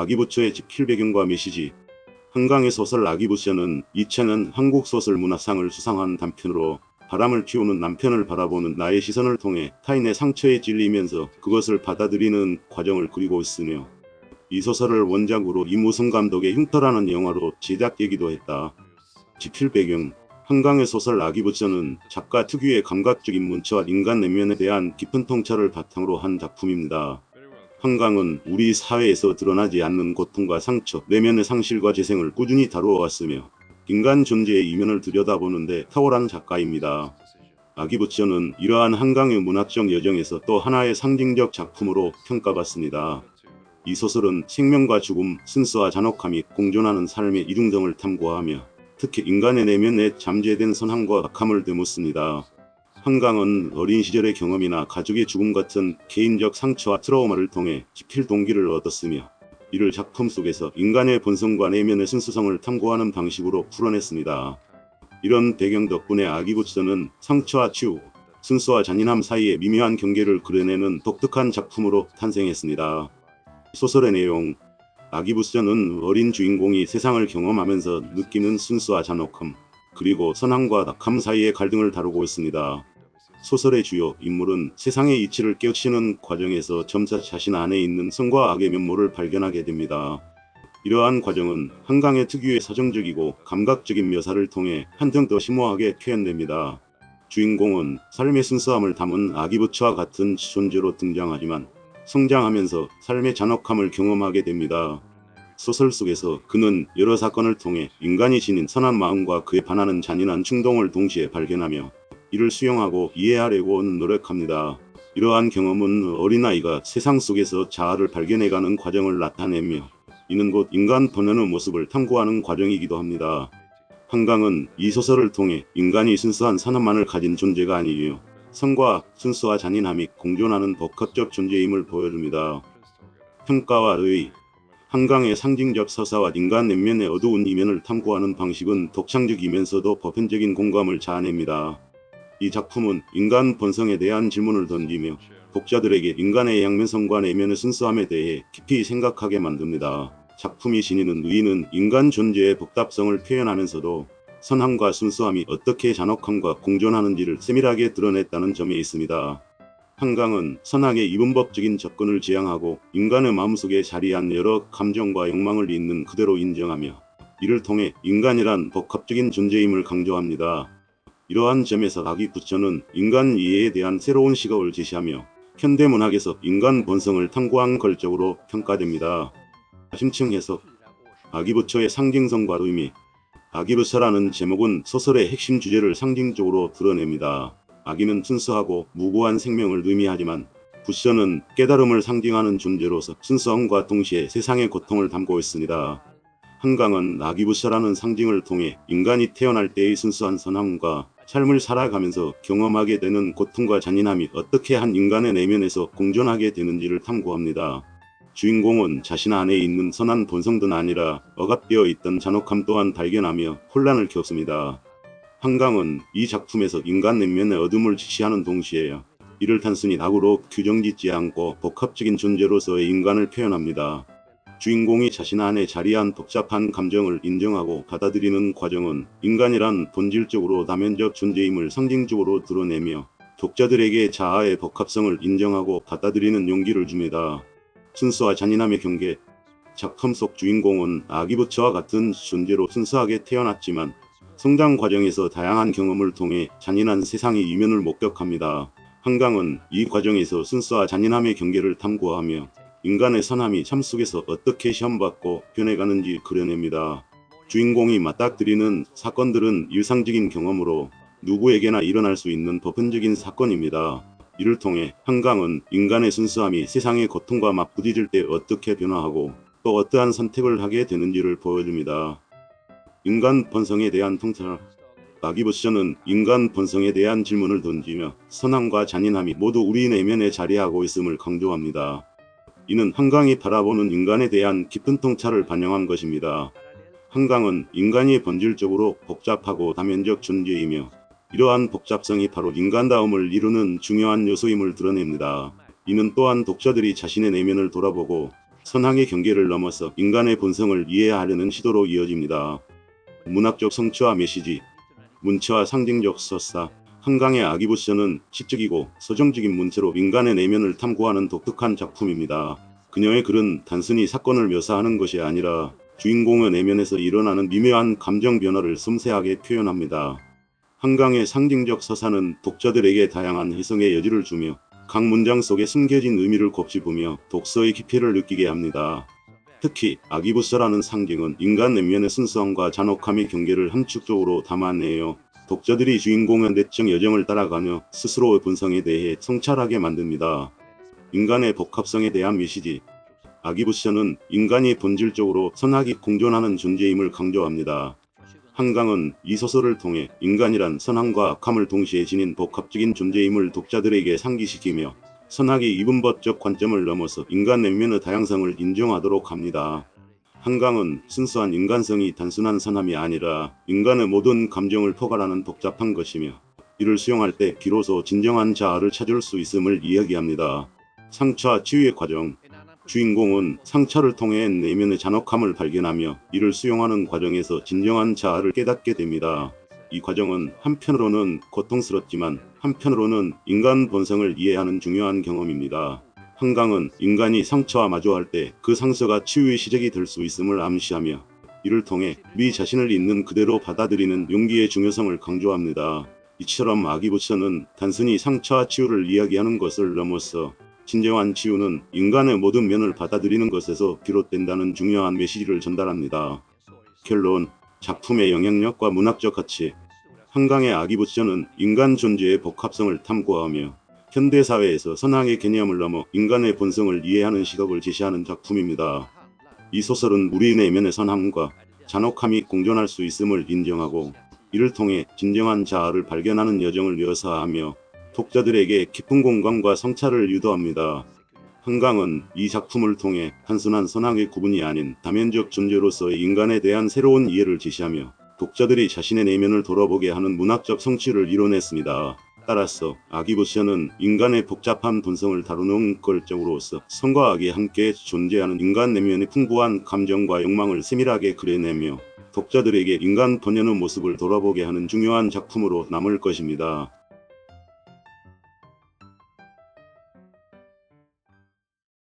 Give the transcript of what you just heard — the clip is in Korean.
아기부처의 집필 배경과 메시지. 한강의 소설 아기부처는 2000년 한국 소설 문학상을 수상한 단편으로 바람을 피우는 남편을 바라보는 나의 시선을 통해 타인의 상처에 찔리면서 그것을 받아들이는 과정을 그리고 있으며, 이 소설을 원작으로 이무성 감독의 흉터라는 영화로 제작되기도 했다. 집필 배경. 한강의 소설 아기부처는 작가 특유의 감각적인 문체와 인간 내면에 대한 깊은 통찰을 바탕으로 한 작품입니다. 한강은 우리 사회에서 드러나지 않는 고통과 상처, 내면의 상실과 재생을 꾸준히 다루어왔으며 인간 존재의 이면을 들여다보는데 탁월한 작가입니다. 아기부처는 이러한 한강의 문학적 여정에서 또 하나의 상징적 작품으로 평가받습니다. 이 소설은 생명과 죽음, 순수와 잔혹함이 공존하는 삶의 이중 등을 탐구하며 특히 인간의 내면에 잠재된 선함과 악함을 되묻습니다. 한강은 어린 시절의 경험이나 가족의 죽음 같은 개인적 상처와 트라우마를 통해 집필 동기를 얻었으며, 이를 작품 속에서 인간의 본성과 내면의 순수성을 탐구하는 방식으로 풀어냈습니다. 이런 배경 덕분에 아기부처는 상처와 치유, 순수와 잔인함 사이의 미묘한 경계를 그려내는 독특한 작품으로 탄생했습니다. 소설의 내용. 아기부처는 어린 주인공이 세상을 경험하면서 느끼는 순수와 잔혹함, 그리고 선함과 악함 사이의 갈등을 다루고 있습니다. 소설의 주요 인물은 세상의 이치를 깨우치는 과정에서 점차 자신 안에 있는 선과 악의 면모를 발견하게 됩니다. 이러한 과정은 한강의 특유의 사정적이고 감각적인 묘사를 통해 한층 더 심오하게 표현됩니다. 주인공은 삶의 순수함을 담은 아기부처와 같은 존재로 등장하지만 성장하면서 삶의 잔혹함을 경험하게 됩니다. 소설 속에서 그는 여러 사건을 통해 인간이 지닌 선한 마음과 그에 반하는 잔인한 충동을 동시에 발견하며 이를 수용하고 이해하려고 노력합니다. 이러한 경험은 어린아이가 세상 속에서 자아를 발견해가는 과정을 나타내며, 이는 곧 인간 본연의 모습을 탐구하는 과정이기도 합니다. 한강은 이 소설을 통해 인간이 순수한 선함만을 가진 존재가 아니에요, 선과 악, 순수와 잔인함이 공존하는 복합적 존재임을 보여줍니다. 평가와 의의. 한강의 상징적 서사와 인간 내면의 어두운 이면을 탐구하는 방식은 독창적이면서도 보편적인 공감을 자아냅니다. 이 작품은 인간 본성에 대한 질문을 던지며 독자들에게 인간의 양면성과 내면의 순수함에 대해 깊이 생각하게 만듭니다. 작품이 지니는 의의는 인간 존재의 복잡성을 표현하면서도 선함과 순수함이 어떻게 잔혹함과 공존하는지를 세밀하게 드러냈다는 점에 있습니다. 한강은 선악의 이분법적인 접근을 지향하고 인간의 마음속에 자리한 여러 감정과 욕망을 있는 그대로 인정하며, 이를 통해 인간이란 복합적인 존재임을 강조합니다. 이러한 점에서 아기부처는 인간 이해에 대한 새로운 시각을 제시하며 현대문학에서 인간 본성을 탐구한 걸작으로 평가됩니다. 심층 해석. 아기부처의 상징성과 의미. 아기부처라는 제목은 소설의 핵심 주제를 상징적으로 드러냅니다. 아기는 순수하고 무고한 생명을 의미하지만 부처는 깨달음을 상징하는 존재로서 순수함과 동시에 세상의 고통을 담고 있습니다. 한강은 아기부처라는 상징을 통해 인간이 태어날 때의 순수한 선함과 삶을 살아가면서 경험하게 되는 고통과 잔인함이 어떻게 한 인간의 내면에서 공존하게 되는지를 탐구합니다. 주인공은 자신 안에 있는 선한 본성뿐 아니라 억압되어 있던 잔혹함 또한 발견하며 혼란을 겪습니다. 한강은 이 작품에서 인간 내면의 어둠을 지시하는 동시에 이를 단순히 악으로 규정짓지 않고 복합적인 존재로서의 인간을 표현합니다. 주인공이 자신 안에 자리한 복잡한 감정을 인정하고 받아들이는 과정은 인간이란 본질적으로 다면적 존재임을 상징적으로 드러내며 독자들에게 자아의 복합성을 인정하고 받아들이는 용기를 줍니다. 순수와 잔인함의 경계. 작품 속 주인공은 아기부처와 같은 존재로 순수하게 태어났지만 성장 과정에서 다양한 경험을 통해 잔인한 세상의 이면을 목격합니다. 한강은 이 과정에서 순수와 잔인함의 경계를 탐구하며 인간의 선함이 삶 속에서 어떻게 시험받고 변해가는지 그려냅니다. 주인공이 맞닥뜨리는 사건들은 일상적인 경험으로 누구에게나 일어날 수 있는 보편적인 사건입니다. 이를 통해 한강은 인간의 순수함이 세상의 고통과 맞부딪힐 때 어떻게 변화하고 또 어떠한 선택을 하게 되는지를 보여줍니다. 인간 본성에 대한 통찰. 아기부처는 인간 본성에 대한 질문을 던지며 선함과 잔인함이 모두 우리 내면에 자리하고 있음을 강조합니다. 이는 한강이 바라보는 인간에 대한 깊은 통찰을 반영한 것입니다. 한강은 인간이 본질적으로 복잡하고 다면적 존재이며 이러한 복잡성이 바로 인간다움을 이루는 중요한 요소임을 드러냅니다. 이는 또한 독자들이 자신의 내면을 돌아보고 선악의 경계를 넘어서 인간의 본성을 이해하려는 시도로 이어집니다. 문학적 성취와 메시지, 문체와 상징적 서사. 한강의 아기부스는 시적이고 서정적인 문체로 인간의 내면을 탐구하는 독특한 작품입니다. 그녀의 글은 단순히 사건을 묘사하는 것이 아니라 주인공의 내면에서 일어나는 미묘한 감정 변화를 섬세하게 표현합니다. 한강의 상징적 서사는 독자들에게 다양한 해석의 여지를 주며 각 문장 속에 숨겨진 의미를 곱씹으며 독서의 깊이를 느끼게 합니다. 특히 아기부스라는 상징은 인간 내면의 순수함과 잔혹함의 경계를 함축적으로 담아내어 독자들이 주인공의 내적 여정을 따라가며 스스로의 본성에 대해 성찰하게 만듭니다. 인간의 복합성에 대한 메시지. 아기부스는 인간이 본질적으로 선악이 공존하는 존재임을 강조합니다. 한강은 이 소설을 통해 인간이란 선함과 악함을 동시에 지닌 복합적인 존재임을 독자들에게 상기시키며 선악이 이분법적 관점을 넘어서 인간 내면의 다양성을 인정하도록 합니다. 한강은 순수한 인간성이 단순한 선함이 아니라 인간의 모든 감정을 포괄하는 복잡한 것이며 이를 수용할 때 비로소 진정한 자아를 찾을 수 있음을 이야기합니다. 상처와 치유의 과정. 주인공은 상처를 통해 내면의 잔혹함을 발견하며 이를 수용하는 과정에서 진정한 자아를 깨닫게 됩니다. 이 과정은 한편으로는 고통스럽지만 한편으로는 인간 본성을 이해하는 중요한 경험입니다. 한강은 인간이 상처와 마주할 때 그 상처가 치유의 시작이 될 수 있음을 암시하며 이를 통해 미 자신을 있는 그대로 받아들이는 용기의 중요성을 강조합니다. 이처럼 아기부스는 단순히 상처와 치유를 이야기하는 것을 넘어서 진정한 치유는 인간의 모든 면을 받아들이는 것에서 비롯된다는 중요한 메시지를 전달합니다. 결론, 작품의 영향력과 문학적 가치. 한강의 아기부스는 인간 존재의 복합성을 탐구하며 현대사회에서 선악의 개념을 넘어 인간의 본성을 이해하는 시각을 제시하는 작품입니다. 이 소설은 우리 내면의 선함과 잔혹함이 공존할 수 있음을 인정하고 이를 통해 진정한 자아를 발견하는 여정을 묘사하며 독자들에게 깊은 공감과 성찰을 유도합니다. 한강은 이 작품을 통해 단순한 선악의 구분이 아닌 다면적 존재로서의 인간에 대한 새로운 이해를 제시하며 독자들이 자신의 내면을 돌아보게 하는 문학적 성취를 이뤄냈습니다. 따라서 아기부스는 인간의 복잡한 본성을 다루는 걸적으로서 선과 악이 함께 존재하는 인간 내면의 풍부한 감정과 욕망을 세밀하게 그려내며 독자들에게 인간 본연의 모습을 돌아보게 하는 중요한 작품으로 남을 것입니다.